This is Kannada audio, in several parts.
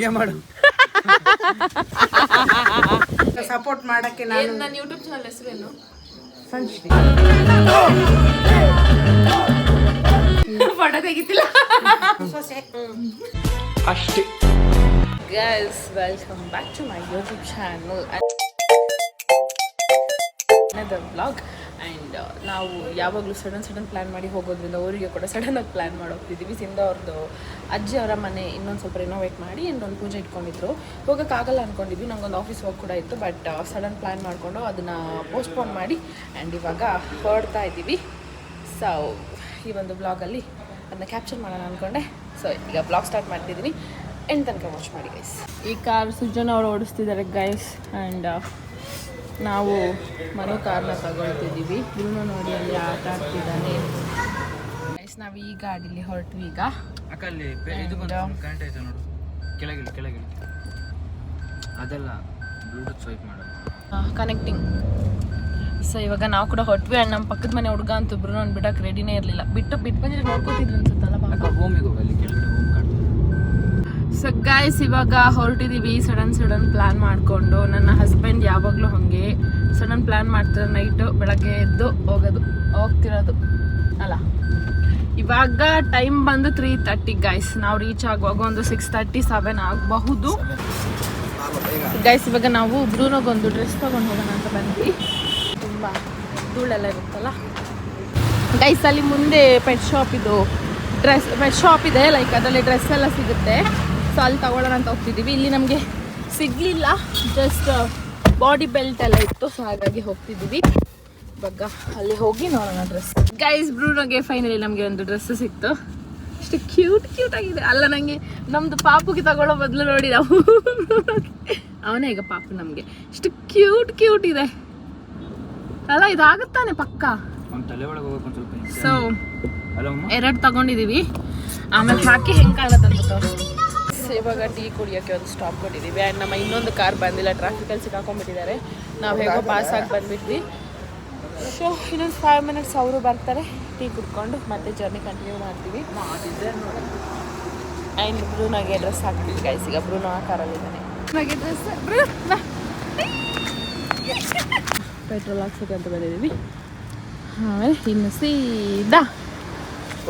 ಹಂಗೆ ಮಾಡು. ಸಪೋರ್ಟ್ ಮಾಡಕ್ಕೆ ನಾನು ನನ್ನ ಯೂಟ್ಯೂಬ್ ಚಾನಲ್ ಹೆಸರೇನು? ಸಂಶ್ರೀ. ಫೋಟೋ ತೆಗಿತಿಲ್ಲ ಅಷ್ಟೇ. Guys, welcome back to my YouTube channel the vlog. And ನಾವು ಯಾವಾಗಲೂ ಸಡನ್ ಪ್ಲ್ಯಾನ್ ಮಾಡಿ ಹೋಗೋದ್ರಿಂದ ಅವರಿಗೆ ಕೂಡ ಸಡನ್ನಾಗಿ ಪ್ಲ್ಯಾನ್ ಮಾಡಿ ಹೋಗ್ತಿದ್ದೀವಿ. ಸಿಂಧ ಅವ್ರದ್ದು ಅಜ್ಜಿ ಅವರ ಮನೆ ಇನ್ನೊಂದು ಸ್ವಲ್ಪ ರಿನೋವೇಟ್ ಮಾಡಿ ಇನ್ನೊಂದು ಪೂಜೆ ಇಟ್ಕೊಂಡಿದ್ರು. ಹೋಗೋಕ್ಕಾಗಲ್ಲ ಅಂದ್ಕೊಂಡಿದ್ವಿ, ನಂಗೊಂದು ಆಫೀಸ್ ವರ್ಕ್ ಕೂಡ ಇತ್ತು. ಬಟ್ ಸಡನ್ ಪ್ಲ್ಯಾನ್ ಮಾಡಿಕೊಂಡು ಅದನ್ನು ಪೋಸ್ಟ್ಪೋನ್ ಮಾಡಿ ಆ್ಯಂಡ್ ಇವಾಗ ಹೊರಡ್ತಾ ಇದ್ದೀವಿ. ಸೊ ಈ ಒಂದು ಬ್ಲಾಗಲ್ಲಿ ಅದನ್ನ ಕ್ಯಾಪ್ಚರ್ ಮಾಡೋಣ ಅಂದ್ಕೊಂಡೆ. ಸೊ ಈಗ ಬ್ಲಾಗ್ ಸ್ಟಾರ್ಟ್ ಮಾಡ್ತಿದ್ದೀನಿ, ಎಂಡ್ ತನಕ ವಾಚ್ ಮಾಡಿ ಗೈಸ್. ಈ ಕಾರ್ ಸುಜನ್ ಅವರು ಓಡಿಸ್ತಿದ್ದಾರೆ ಗೈಸ್. ಆ್ಯಂಡ್ ನಾವು ಮನೋ ಕಾರ್ನ ತಗೊಳ್ತಿದ್ದೀವಿ. ಬ್ರೂನೋ ನೋಡಿ ಅಲ್ಲಿ ಆಟ ಆಡ್ತಿದ್ದಾನೆ ಗೈಸ್. ನಾವು ಈ ಗಾಡೀಲಿ ಹೊರಟ್ವಿ ಈಗ. ಅಕ್ಕಲ್ಲಿ ಇದು ಬಂತು, ಕರೆಂಟ್ ಆಯ್ತು ನೋಡು. ಕೆಳಗಿಳಿ ಅದೆಲ್ಲ ಬ್ಲೂಟೂತ್ ಸ್ವೈಪ್ ಮಾಡೋದು ಕನೆಕ್ಟಿಂಗ್. ಸೊ ಇವಾಗ ನಾವು ಕೂಡ ಹೊರಟ್ವಿ. ಆ್ಯಂಡ್ ನಮ್ಮ ಪಕ್ಕದ ಮನೆ ಹುಡುಗ ಅಂತೂ ಬ್ರೂನೋನ್ ಬಿಡಕ್ಕೆ ರೆಡಿನೇ ಇರಲಿಲ್ಲ. ಬಿಟ್ಟು ಬಂದರೆ ನೋಡ್ಕೋತಿದ್ರು ಅನ್ಸುತ್ತಲ್ಲ ಬಾಬಾ. ಹೋಮಿಗೆ ಹೋಗಲ್ಲಿ ಕೆಳಗಡೆ ಹೋಮ್ ಕಾಣ್ತದೆ. ಸೊ ಗೈಸ್ ಇವಾಗ ಹೊರಟಿದ್ದೀವಿ ಸಡನ್ ಪ್ಲ್ಯಾನ್ ಮಾಡಿಕೊಂಡು. ನನ್ನ ಹಸ್ಬೆಂಡ್ ಯಾವಾಗಲೂ ಹಾಗೆ ಸಡನ್ ಪ್ಲ್ಯಾನ್ ಮಾಡ್ತಾರೆ. ನೈಟು ಬೆಳಗ್ಗೆ ಎದ್ದು ಹೋಗ್ತಿರೋದು ಅಲ್ಲ. ಇವಾಗ ಟೈಮ್ ಬಂದು 3:30 ಗೈಸ್. ನಾವು ರೀಚ್ ಆಗುವಾಗ ಒಂದು 6:37 ಆಗಬಹುದು ಗೈಸ್. ಇವಾಗ ನಾವು ಬ್ರೂನೋಗೊಂದು ಡ್ರೆಸ್ ತೊಗೊಂಡು ಹೋಗೋಣ ಅಂತ ಬಂದ್ವಿ. ತುಂಬ ಧೂಳೆಲ್ಲ ಇರುತ್ತಲ್ಲ ಗೈಸ್. ಅಲ್ಲಿ ಮುಂದೆ ಪೆಟ್ ಶಾಪ್ ಇದೆ ಲೈಕ್ ಅದರಲ್ಲಿ ಡ್ರೆಸ್ ಎಲ್ಲ ಸಿಗುತ್ತೆ. ಸೊ ಅಲ್ಲಿ ತಗೊಳ್ಳೋಣ ಅಂತ ಹೋಗ್ತಿದ್ದೀವಿ. ಇಲ್ಲಿ ನಮಗೆ ಸಿಗಲಿಲ್ಲ, ಜಸ್ಟ್ ಬಾಡಿ ಬೆಲ್ಟ್ ಎಲ್ಲ ಇತ್ತು. ಸೊ ಹಾಗಾಗಿ ಹೋಗ್ತಿದ್ದೀವಿ. ಇವಾಗ ಅಲ್ಲಿ ಹೋಗಿ ನೋಡೋಣ ಡ್ರೆಸ್. ಗೈಸ್ ಬ್ರೂನೋಗೆ ಫೈನಲಿ ನಮಗೆ ಒಂದು ಡ್ರೆಸ್ ಸಿಕ್ತು. ಅಷ್ಟು ಕ್ಯೂಟ್ ಆಗಿದೆ ಅಲ್ಲ. ನನಗೆ ನಮ್ಮದು ಪಾಪುಗೆ ತಗೊಳ್ಳೋ ಬದಲು ನೋಡಿ ನಾವು ಅವನೇ ಈಗ ಪಾಪು ನಮಗೆ ಅಷ್ಟು ಕ್ಯೂಟ್ ಇದೆ ಅಲ್ಲ. ಇದಾಗುತ್ತಾನೆ ಪಕ್ಕ. ಸೊ 2 ತಗೊಂಡಿದ್ದೀವಿ. ಆಮೇಲೆ ಹಾಕಿ ಹೆಂಗೆ ಕಾಣತ್ತಂತ. ಇವಾಗ ಟೀ ಕುಡಿಯೋಕ್ಕೆ ಒಂದು ಸ್ಟಾಪ್ ಕೊಟ್ಟಿದ್ದೀವಿ. ಆ್ಯಂಡ್ ನಮ್ಮ ಇನ್ನೊಂದು ಕಾರ್ ಬಂದಿಲ್ಲ, ಟ್ರಾಫಿಕಲ್ಲಿ ಸಿಕ್ಕಾಕೊಂಡ್ಬಿಟ್ಟಿದ್ದಾರೆ. ನಾವು ಹೇಗೋ ಪಾಸ್ ಆಗಿ ಬಂದುಬಿಟ್ವಿ. ಸೊ ಇನ್ನೊಂದು 5 ಮಿನಿಟ್ಸ್ ಅವರು ಬರ್ತಾರೆ, ಟೀ ಕುಡ್ಕೊಂಡು ಮತ್ತೆ ಜರ್ನಿ ಕಂಟಿನ್ಯೂ ಮಾಡ್ತೀವಿ. ಆ್ಯಂಡ್ ಬ್ರೂನೋಗೆ ಡ್ರೆಸ್ ಹಾಕ್ತೀವಿ ಗೈಸ್. ಈಗ ಬ್ರೂನೋ ಆ ಕಾರಲ್ಲಿದ್ದಾನೆ. ನನಗೆ ಡ್ರೆಸ್ ಪೆಟ್ರೋಲ್ ಹಾಕ್ಸೋಕೆ ಅಂತ ಬಂದಿದ್ದೀವಿ. ಆಮೇಲೆ ಇನ್ನು ಸೀದಾ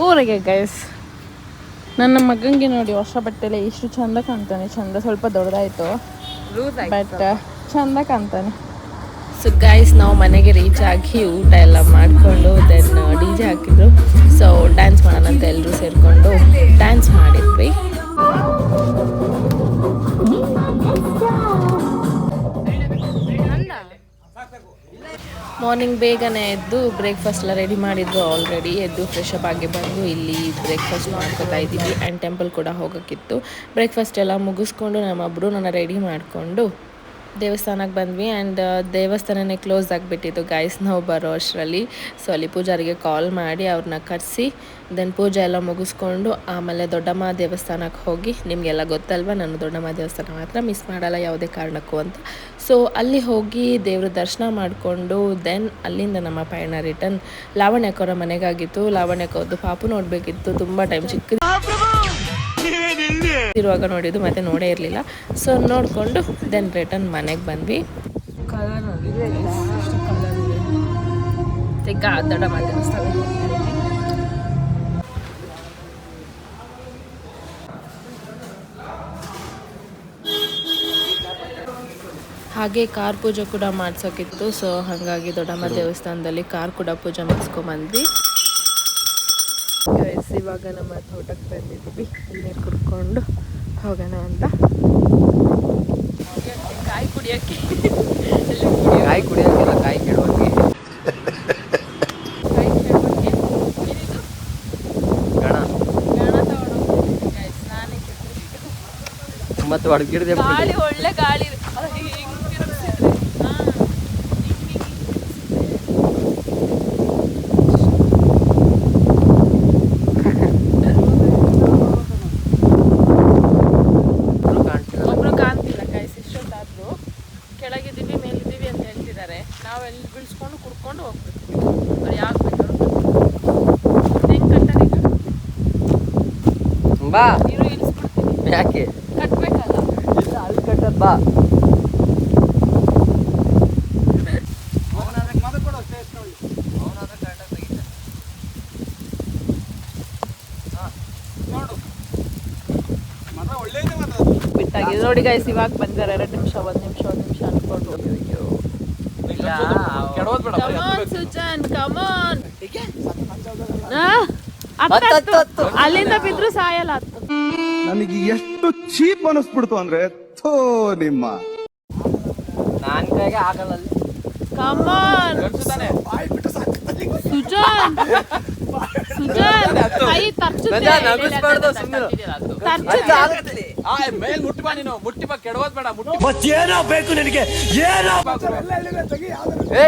ಊರಿಗೆ ಗೈಸ್. ನನ್ನ ಮಗನಿಗೆ ನೋಡಿ ಹೊಸ ಬಟ್ಟೆಲೆ ಇಷ್ಟು ಚಂದ ಕಾಣ್ತಾನೆ. ಚಂದ ಸ್ವಲ್ಪ ದೊಡ್ಡದಾಯಿತು ಬಟ್ ಚಂದ ಕಾಣ್ತಾನೆ. ಸೊ ಗೈಸ್ ನಾವು ಮನೆಗೆ ರೀಚ್ ಆಗಿ ಊಟ ಎಲ್ಲ ಮಾಡಿಕೊಂಡು ದೆನ್ DJ ಹಾಕಿದ್ರು. ಸೊ ಡ್ಯಾನ್ಸ್ ಮಾಡೋಣ ಅಂತ ಎಲ್ಲರೂ ಸೇರಿಕೊಂಡು ಡ್ಯಾನ್ಸ್ ಮಾಡಿದ್ವಿ. ಮಾರ್ನಿಂಗ್ ಬೇಗನೆ ಎದ್ದು ಬ್ರೇಕ್ಫಾಸ್ಟ್ ಎಲ್ಲ ರೆಡಿ ಮಾಡಿದ್ರು. ಆಲ್ರೆಡಿ ಎದ್ದು ಫ್ರೆಶ್ ಅಪ್ ಆಗಿ ಬಂದು ಇಲ್ಲಿ ಬ್ರೇಕ್ಫಾಸ್ಟ್ ಮಾಡ್ಕೊತಾ ಇದ್ದೀವಿ. ಆ್ಯಂಡ್ ಟೆಂಪಲ್ ಕೂಡ ಹೋಗೋಕ್ಕಿತ್ತು. ಬ್ರೇಕ್ಫಾಸ್ಟ್ ಎಲ್ಲ ಮುಗಿಸ್ಕೊಂಡು ನಮ್ಮೊಬ್ಬರು ನನ್ನ ರೆಡಿ ಮಾಡಿಕೊಂಡು ದೇವಸ್ಥಾನಕ್ಕೆ ಬಂದ್ವಿ. ಆ್ಯಂಡ್ ದೇವಸ್ಥಾನನೇ ಕ್ಲೋಸ್ ಆಗಿಬಿಟ್ಟಿತ್ತು ಗೈಸ್ ನಾವು ಬರೋ ಅಷ್ಟರಲ್ಲಿ. ಸೊ ಅಲ್ಲಿ ಪೂಜಾರಿಗೆ ಕಾಲ್ ಮಾಡಿ ಅವ್ರನ್ನ ಕರೆಸಿ ದೆನ್ ಪೂಜೆ ಎಲ್ಲ ಮುಗಿಸ್ಕೊಂಡು ಆಮೇಲೆ ದೊಡ್ಡಮ್ಮ ದೇವಸ್ಥಾನಕ್ಕೆ ಹೋಗಿ, ನಿಮಗೆಲ್ಲ ಗೊತ್ತಲ್ವ ನಾನು ದೊಡ್ಡಮ್ಮ ದೇವಸ್ಥಾನ ಮಾತ್ರ ಮಿಸ್ ಮಾಡಲ್ಲ ಯಾವುದೇ ಕಾರಣಕ್ಕೂ ಅಂತ. ಸೊ ಅಲ್ಲಿ ಹೋಗಿ ದೇವ್ರ ದರ್ಶನ ಮಾಡಿಕೊಂಡು ದೆನ್ ಅಲ್ಲಿಂದ ನಮ್ಮ ಪಯಣ ರಿಟರ್ನ್ ಲಾವಣ್ಯಕ್ಕವರ ಮನೆಗಾಗಿತ್ತು. ಲಾವಣ್ಯಕ್ಕವ್ರದ್ದು ಪಾಪು ನೋಡಬೇಕಿತ್ತು. ತುಂಬ ಟೈಮ್ ಇರುವಾಗ ನೋಡಿದ್ದು ಮತ್ತೆ ನೋಡೇ ಇರಲಿಲ್ಲ. ಸೊ ನೋಡಿಕೊಂಡು ದೆನ್ ರಿಟರ್ನ್ ಮನೆಗೆ ಬಂದ್ವಿ. ದೊಡ್ಡಮ್ಮ ದೇವಸ್ಥಾನ ಹಾಗೆ ಕಾರ್ ಪೂಜೆ ಕೂಡ ಮಾಡ್ಸೋಕ್ಕಿತ್ತು. ಸೊ ಹಾಗಾಗಿ ದೊಡ್ಡಮ್ಮ ದೇವಸ್ಥಾನದಲ್ಲಿ ಕಾರ್ ಕೂಡ ಪೂಜೆ ಮಾಡಿಸ್ಕೊಂಬಂದ್ವಿ. ಇವಾಗ ನಮ್ಮ ತೋಟಕ್ಕೆ ಬಂದಿದ್ವಿ, ನೀರು ಕುಡ್ಕೊಂಡು ಹೋಗೋಣ ಅಂತ. ಕಾಯಿ ಕುಡಿಯೋಕ್ಕೆ ಕಾಯಿ ಕುಡಿಯೋಕ್ಕೆಲ್ಲ ಕಾಯಿ ಕೆಡೋಕ್ಕೆ ಮತ್ತೆ ಹೊಡ್ಗಿಡ್ದೆ ಗಾಳಿ ಒಳ್ಳೆ ಗಾಳಿ ಒಬ್ರು ಕಾಣ್ತಿಲ್ಲ ಗೈಸ್. ಇಷ್ಟೊತ್ತಾದ್ರು ಕೆಳಗಿದ್ದೀವಿ ಮೇಲಿದ್ದೀವಿ ಅಂತ ಹೇಳ್ತಿದ್ದಾರೆ. ನಾವು ಎಲ್ಲಿ ಬಿಡಿಸ್ಕೊಂಡು ಕುಡ್ಕೊಂಡು ಹೋಗ್ಬಿಡ್ತೀವಿ. ಅವ್ರು ಯಾಕೆ ಬೇಕಾದ್ರು ಹೆಂಗೆ ಕಟ್ಟಾರೆ ಈಗ ಬಾ ನೀರು ಇಳಿಸ್ಬಿಡ್ತೀವಿ. ಯಾಕೆ ಕಟ್ಬೇಕಲ್ಲ ತೆಗಿತಾರೆ ಬಾ. ಬಿಟ್ಟಾಗಿದೆ ನೋಡಿ ಗೈಸ್. ಇವಾಗ ಬಂದಾರೆ 2 ನಿಮಿಷ 1 ನಿಮಿಷ ಅನ್ಕೊಂಡು. ಸುಜಾನ್ ಕಮಾನ್, ಅಲ್ಲಿಂದ ಬಿದ್ರು ಸಾಯಲ್ಲ. ನನಗೆ ಎಷ್ಟು ಚೀಪ್ ಅನಿಸ್ಬಿಡ್ತು ಅಂದ್ರೆ ಥೋ ನಿಮ್ಮ ನಾನ್ ಕೈಗೆ ಆಗಲ್ಲ. ಕಮಾನ್ ಸುಜಾನ್, ಸುಜಾನ್ ಕೈ ತರ್ಚುತ್ತೆ. ಮೇಲ್ ಮುಟ್ಟಿ ಬಾ, ನೀನು ಮುಟ್ಟಿ ಬಾ, ಕೆಡವೋದ್ ಬೇಡ. ಮುಟ್ಟಿ ಮತ್ತೇನೋ ಬೇಕು ನಿನಗೆ, ಏನೋ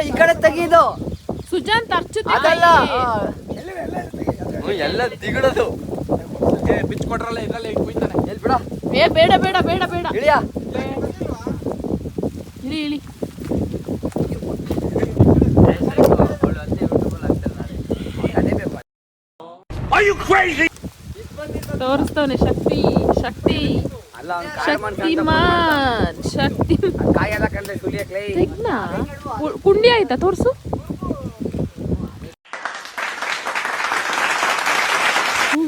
ಈ ಕಡೆ ತೆಗೀದು. ಸುಜಾನ್ ತರ್ಚುತ್ತೆ. ಅದಲ್ಲ ಎಲ್ಲ ದಿಗಡದು. ಬಿಚ್ ಕೊಟ್ರಲ್ಲ, ಇದ್ರಲ್ಲಿ ಕುಯ್ತಾನೆ. ಎಲ್ಲಿ ಬಿಡ. ಬೇಡ ಬೇಡ ಬೇಡ ಬೇಡ, ಇಳಿಯ. ಇಳಿ ಇಳಿ. ತೋರಿಸ್ತವನೆ ಶಕ್ತಿ ಶಕ್ತಿ ಅಲ್ಲ ಶಕ್ತಿಮಾನ್ ಶಕ್ತಿ. ಕಾಯೆಲ್ಲ ಕಂಡ್ರೆ ಸುಲಿಯಕ್ಲೇ. ತೆಗ್ನಾ ಕುಂಡಿ ಆಯ್ತಾ ತೋರ್ಸು.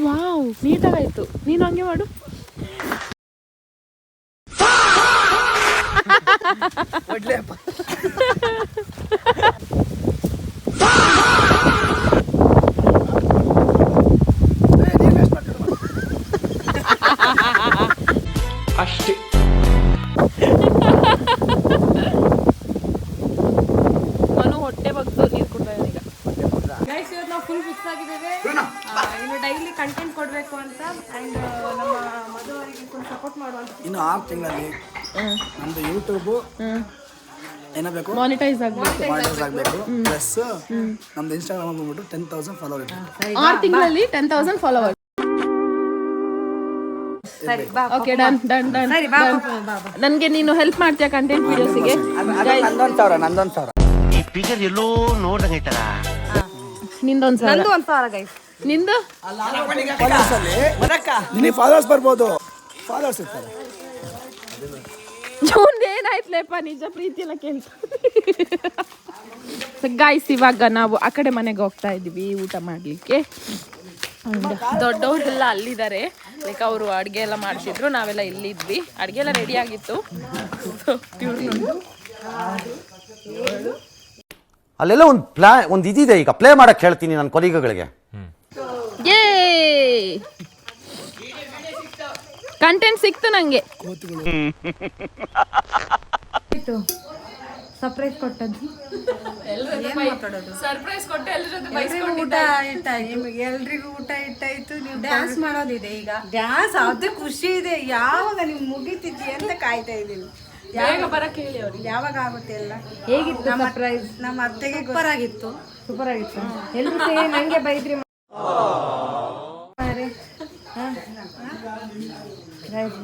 ವಾವ್ ನೀಟಾಗಾಯ್ತು. ನೀನು ಹಂಗೆ ಮಾಡು. ಅಷ್ಟೇ. ನಾನು ಹೊಟ್ಟೆ ಬಗ್ದು ನೀರು ಕುಡ್ದ ಈಗ. ಗೈಸ್ ಇವತ್ತು ನಾವು ಫುಲ್ ಫಿಕ್ಸ್ ಆಗಿದ್ದೇವೆ. ಇನ್ನು ಡೈಲಿ ಕಂಟೆಂಟ್ ಕೊಡಬೇಕು ಅಂತ. ಆ್ಯಂಡ್ ನಮ್ಮ ಮದುವರಿಗೆ ಫುಲ್ ಸಪೋರ್ಟ್ ಮಾಡುವಂತ. ಇನ್ನು 6 ತಿಂಗಳಲ್ಲಿ ನಮ್ದು ಯೂಟ್ಯೂಬ್ ಏನಬೇಕು, ಮಾನಿಟೈಸ್ ಆಗ್ಬೇಕು. ಮಾನಿಟೈಸ್ ಆಗಬೇಕು. ಪ್ಲಸ್ ನಮ್ದು ಇನ್ಸ್ಟಾಗ್ರಾಮ್ ಬಂದ್ಬಿಟ್ಟು 10,000 ಫಾಲೋವರ್ ಇರಬೇಕು. 6 ತಿಂಗಳಲ್ಲಿ 10,000 followers. Okay done done done. ನನ್ಗೆ ನೀನು ಹೆಲ್ಪ್ ಮಾಡ್ತೀಯಾ ಕಂಟೆಂಟ್ ವಿಡಿಯೋಸಿಗೆ? ನಂದೊಂದು ಸಾವಿರ. ಈ ಫಿಗರ್ ಎಲ್ಲೋ ನೋಡಂಗೈತಲ್ಲ. ನಿಂದೊಂದು ಸಾವಿರ. ನಂದು 1,000 ಗೈಸ್. ನಿಂದು ಫಾಲೋವರ್ಸ್ ಅಲ್ಲಿ ನಿನಗೆ ಫಾಲೋವರ್ಸ್ ಬರ್ಬೋದು, ಫಾಲೋವರ್ಸ್ ಇರ್ತಾರೆ. ಏನಾಯ್ತಲೇಪ್ಪ, ನಿಜ ಪ್ರೀತಿ ಎಲ್ಲ ಕೇಳ್ತಾ. ಗಾಯ್ಸ್ ಇವಾಗ ನಾವು ಆ ಕಡೆ ಮನೆಗೆ ಹೋಗ್ತಾ ಇದ್ದೀವಿ ಊಟ ಮಾಡಲಿಕ್ಕೆ. ದೊಡ್ಡವರೆಲ್ಲ ಅಲ್ಲಿದ್ದಾರೆ. ಲೈಕ್ ಅವರು ಅಡುಗೆ ಎಲ್ಲ ಮಾಡಿಸಿದ್ರು, ನಾವೆಲ್ಲ ಇಲ್ಲಿದ್ವಿ. ಅಡುಗೆ ಎಲ್ಲ ರೆಡಿ ಆಗಿತ್ತು. ಅಲ್ಲೆಲ್ಲ ಒಂದು ಇದಿದೆ, ಈಗ ಪ್ಲೇ ಮಾಡಕ್ ಹೇಳ್ತೀನಿ ನನ್ನ ಕೊಲೀಗಗಳಿಗೆ. ಕಂಟೆಂಟ್ ಸಿಕ್ತು ನಂಗೆ. ಸರ್ಪ್ರೈಸ್ ಕೊಟ್ಟದ್ದು. ಸರ್ಪ್ರೈಸ್ ಕೊಟ್ಟು ಎಲ್ರಿಗೂ ಊಟ ಇಟ್ಟಾಯ್ತು. ನೀವು ಡ್ಯಾನ್ಸ್ ಮಾಡೋದಿದೆ ಈಗ. ಡ್ಯಾನ್ಸ್ ಅದೇ ಖುಷಿ ಇದೆ. ಯಾವಾಗ ನೀವು ಮುಗಿತಿದ್ದಿ ಅಂತ ಕಾಯ್ತಾ ಇದ್ದೀನಿ. ಯಾವಾಗ ಆಗುತ್ತೆ ಎಲ್ಲ. ಹೇಗಿತ್ತು ಸರ್ಪ್ರೈಸ್? ನಮ್ಮ ಅತ್ತೆಗೆ ಸೂಪರ್ ಆಗಿತ್ತು. ಸೂಪರ್ ಆಗಿತ್ತು. ಎಲ್ಲರೂ ಸೇರಿ ನಂಗೆ ಬೈದ್ರಿ.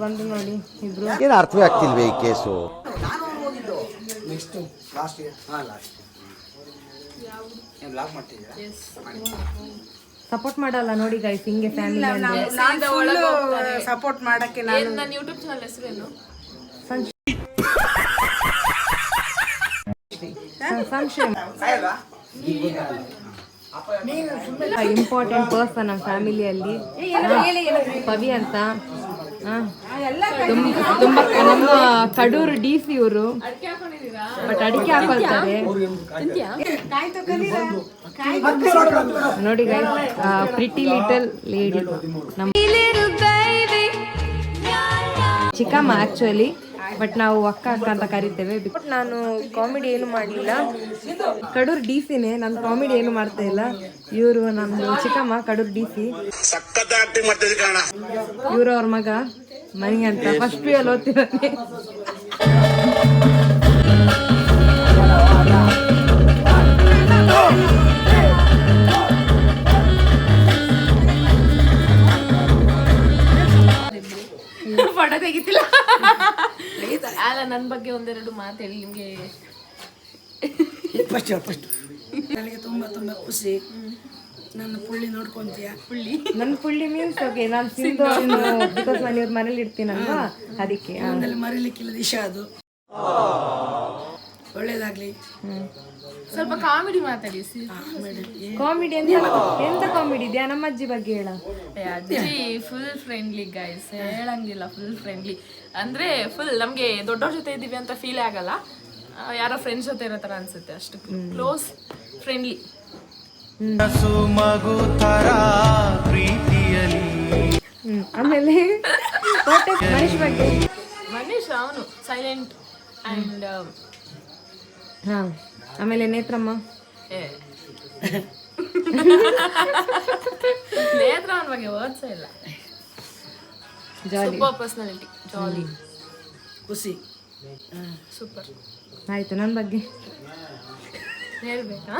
ಬಂದು ನೋಡಿ ಇಬ್ರು. ಏನು ಅರ್ಥವೇ ಆಗ್ತಿಲ್ವೇ ಈ case? Next last year blog ಮಾಡ್ತಿದ್ದೀರಾ? ಸಪೋರ್ಟ್ ಮಾಡಲ್ಲ ನೋಡಿ ಗೈಸ್, ಹಿಂಗೆ ಫ್ಯಾಮಿಲಿ ಸಪೋರ್ಟ್ ಮಾಡಕ್ಕೆ ನಾನು. ನನ್ನ ಯೂಟ್ಯೂಬ್ ಚಾನಲ್ ಹೆಸರೇನು? ಇಂಪಾರ್ಟೆಂಟ್ ಪರ್ಸನ್ ನಮ್ಮ ಫ್ಯಾಮಿಲಿಯಲ್ಲಿ ಪವಿ ಅಂತ. ತುಂಬಾ ನಮ್ಮ ಕಡೂರು DC ಇವರು. ಬಟ್ ಅಡಿಕೆ ಹಾಕೊಳ್ತಾರೆ ನೋಡಿ ಗೈಸ್. ಪ್ರಿಟಿ ಲಿಟಲ್ ಲೇಡಿ ನಮ್ಮ ಚಿಕ್ಕಮ್ಮ ಆಕ್ಚುಲಿ, ಬಟ್ ನಾವು ಅಕ್ಕ ಅಕ್ಕ ಅಂತ ಕರಿತೇವೆ. ಬಟ್ ನಾನು ಕಾಮಿಡಿ ಏನು ಮಾಡಲಿಲ್ಲ. ಕಡೂರು DCನೇ, ನಾನು ಕಾಮಿಡಿ ಏನು ಮಾಡ್ತಾ ಇಲ್ಲ. ಇವರು ನಮ್ಮ ಚಿಕ್ಕಮ್ಮ ಕಡೂರು DC. ಇವರು ಅವ್ರ ಮಗ ಮಣಿ ಅಂತ. ಫಸ್ಟ್ PU ಅಲ್ಲಿ ಓದ್ತಿದ್ದಾನೆ. ಫೋಟೋ ತೆಗಿತಿಲ್ಲ ಅಲ್ಲ. ನನ್ನ ಬಗ್ಗೆ ಒಂದೆರಡು ಮಾತು ಹೇಳಿ ನಿಮ್ಗೆ. ಫಸ್ಟ್ ನನಗೆ ತುಂಬ ತುಂಬ ಖುಷಿ. ನನ್ನ ಪುಳ್ಳಿ ನೋಡ್ಕೊಂತೀಯ ನನ್ನ ಪುಳ್ಳಿ ಮೀನ್ಸ್ ಓಕೆ ನಾನು ತಿಂದು ಬಿಕಾಸ್ ನಾನು ಇವ್ರ ಮನೇಲಿ ಇರ್ತೀನಲ್ವಾ ಅದಕ್ಕೆ ಜೀವನದಲ್ಲಿ ಮರೀಲಿಕ್ಕಿಲ್ಲ ದಿಶಾ ಅದು ಒಳ್ಳೇದಾಗ್ಲಿ. ಸ್ವಲ್ಪ ಕಾಮಿಡಿ ಮಾತಾಡಿ. ಕಾಮಿಡಿ ಎಂತ ಕಾಮಿಡಿ ಇದೆಯಾ? ನಮ್ಮ ಅಜ್ಜಿ ಬಗ್ಗೆ ಹೇಳ. ಅಜ್ಜಿ ಫುಲ್ ಫ್ರೆಂಡ್ಲಿ ಗೈಸ್, ಹೇಳಂಗಿಲ್ಲ, ಫುಲ್ ಫ್ರೆಂಡ್ಲಿ ಅಂದ್ರೆ ಫುಲ್ ನಮ್ಗೆ ದೊಡ್ಡವ್ರ ಜೊತೆ ಇದೀವಿ ಅಂತ ಫೀಲ್ ಆಗಲ್ಲ, ಯಾರೋ ಫ್ರೆಂಡ್ಸ್ ಜೊತೆ ಇರೋ ತರ ಅನ್ಸುತ್ತೆ, ಅಷ್ಟು ಕ್ಲೋಸ್ ಫ್ರೆಂಡ್ಲಿ. ಆಮೇಲೆ ಮನೀಶ್ ಬಗ್ಗೆ. ಮನೀಶ್ ಅವನು ಸೈಲೆಂಟ್ ಅಂಡ್ ಹಾ. ಆಮೇಲೆ ನೇತ್ರಮ್ಮ. ನೇತ್ರ ಅವನ ಬಗ್ಗೆ ವರ್ಡ್ಸ್ ಇಲ್ಲ. ಸೂಪರ್ ಪರ್ಸನಾಲಿಟಿ, ಜಾಲಿ, ಖುಷಿ, ಸೂಪರ್. ಆಯ್ತು. ನನ್ನ ಬಗ್ಗೆ ಹೇಳ್ಬೇಕಾ?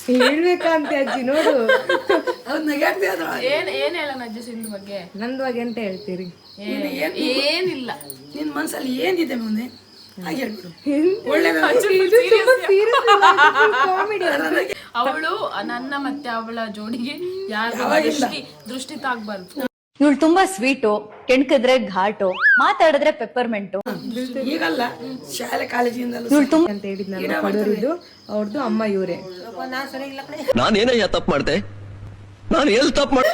ಹೇಳ್ಬೇಕಂತ ಅಜ್ಜಿ ನೋಡು. ಏನ್ ಹೇಳೋಣ ಅಜ್ಜಿ ಸಿಂಧು ಬಗ್ಗೆ? ನಂದು ಬಗ್ಗೆ ಎಂತ ಹೇಳ್ತೀರಿ? ಏನಿಲ್ಲ, ನಿನ್ ಮನ್ಸಲ್ಲಿ ಏನಿದೆ ಮುಂದೆ ಹಾಗೆ ಹೇಳ್ಬಿಡು. ಅವಳು ನನ್ನ ಮತ್ತೆ ಅವಳ ಜೋಡಿಗೆ ಯಾರು ದೃಷ್ಟಿ ತಾಗ್ಬಾರ್ದು. ಇವಳು ತುಂಬಾ ಸ್ವೀಟು, ಕೆಣ್ಕಿದ್ರೆ ಘಾಟು, ಮಾತಾಡಿದ್ರೆ ಪೆಪ್ಪರ್ಮೆಂಟು. ಈಗಲ್ಲ, ಶಾಲೆ ಕಾಲೇಜಿಂದಲೂ ಅಂತ ಹೇಳಿದ್ನಲ್ಲ ಪಡೋರಿದ್ದು, ಅವ್ರದ್ದು ಅಮ್ಮ ಇವರೇ. ನಾನೇನಯ್ಯ ತಪ್ಪು ಮಾಡ್ದೆ? ನಾನು ಎಲ್ಲಿ ತಪ್ಪು ಮಾಡ?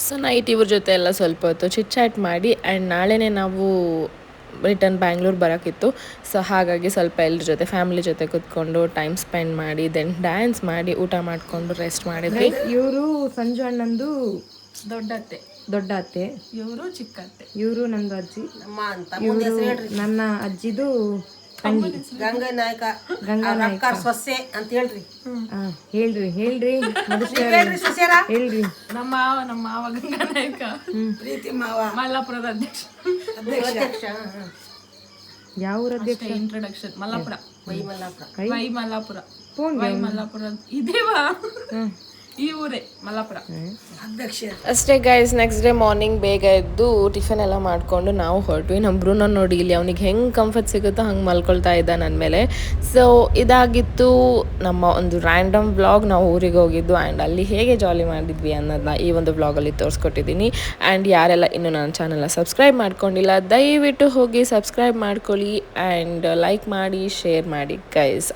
ಸೊ ನೈಟ್ ಇವ್ರ ಜೊತೆ ಎಲ್ಲ ಸ್ವಲ್ಪ ಹೊತ್ತು ಚಿಟ್ ಚಾಟ್ ಮಾಡಿ ಆ್ಯಂಡ್ ನಾಳೆನೇ ನಾವು ರಿಟರ್ನ್ ಬ್ಯಾಂಗ್ಳೂರ್ ಬರೋಕ್ಕಿತ್ತು. ಸೊ ಹಾಗಾಗಿ ಸ್ವಲ್ಪ ಎಲ್ಲರ ಜೊತೆ ಫ್ಯಾಮಿಲಿ ಜೊತೆ ಕೂತ್ಕೊಂಡು ಟೈಮ್ ಸ್ಪೆಂಡ್ ಮಾಡಿ ದೆನ್ ಡ್ಯಾನ್ಸ್ ಮಾಡಿ ಊಟ ಮಾಡಿಕೊಂಡು ರೆಸ್ಟ್ ಮಾಡಿದ್ವಿ. ಇವರು ಸಂಜು ಅಣ್ಣಂದು ದೊಡ್ಡ ಅತ್ತೆ, ಇವರು ಚಿಕ್ಕ ಅತ್ತೆ, ಇವರು ನಂದು ಅಜ್ಜಿ, ಇವರು ನನ್ನ ಅಜ್ಜಿದು ತಂಗಿ ಗಂಗಾನಾಯಕ ಸೊಸೆ ಅಂತ ಹೇಳ್ರಿ. ಹೇಳ್ರಿ ಹೇಳ್ರಿ. ನಮ್ಮ ಮಾವ ಗಂಗಾನಾಯಕ, ಪ್ರೀತಿ ಮಾವ ಮಲ್ಲಾಪುರದ ಅಧ್ಯಕ್ಷ. ಯಾವ ಊರ ಅಧ್ಯಕ್ಷ? ಇಂಟ್ರೊಡಕ್ಷನ್ ಮಲ್ಲಾಪುರ, ವೈ ಮಲ್ಲಾಪುರ ಇದೇವಾ ಈ ಊರೇ ಮಲ್ಲಾಪುರ ಅಷ್ಟೇ ಗೈಸ್. ನೆಕ್ಸ್ಟ್ ಡೇ ಮಾರ್ನಿಂಗ್ ಬೇಗ ಎದ್ದು ಟಿಫನ್ ಎಲ್ಲ ಮಾಡಿಕೊಂಡು ನಾವು ಹೊರಟ್ವಿ. ನಮ್ಮ ಬ್ರೂನೋ ನೋಡಿ ಇಲ್ಲಿ ಅವನಿಗೆ ಹೆಂಗೆ ಕಂಫರ್ಟ್ ಸಿಗುತ್ತೋ ಹಂಗೆ ಮಲ್ಕೊಳ್ತಾ ಇದ್ದ ನನ್ನ ಮೇಲೆ. ಸೊ ಇದಾಗಿತ್ತು ನಮ್ಮ ಒಂದು ರ್ಯಾಂಡಮ್ ವ್ಲಾಗ್. ನಾವು ಊರಿಗೆ ಹೋಗಿದ್ದು ಆ್ಯಂಡ್ ಅಲ್ಲಿ ಹೇಗೆ ಜಾಲಿ ಮಾಡಿದ್ವಿ ಅನ್ನೋದನ್ನ ಈ ಒಂದು ವ್ಲಾಗಲ್ಲಿ ತೋರಿಸ್ಕೊಟ್ಟಿದ್ದೀನಿ. ಆ್ಯಂಡ್ ಯಾರೆಲ್ಲ ಇನ್ನೂ ನನ್ನ ಚಾನಲ್ನ ಸಬ್ಸ್ಕ್ರೈಬ್ ಮಾಡ್ಕೊಂಡಿಲ್ಲ ದಯವಿಟ್ಟು ಹೋಗಿ ಸಬ್ಸ್ಕ್ರೈಬ್ ಮಾಡ್ಕೊಳ್ಳಿ ಆ್ಯಂಡ್ ಲೈಕ್ ಮಾಡಿ, ಶೇರ್ ಮಾಡಿ ಗೈಸ್.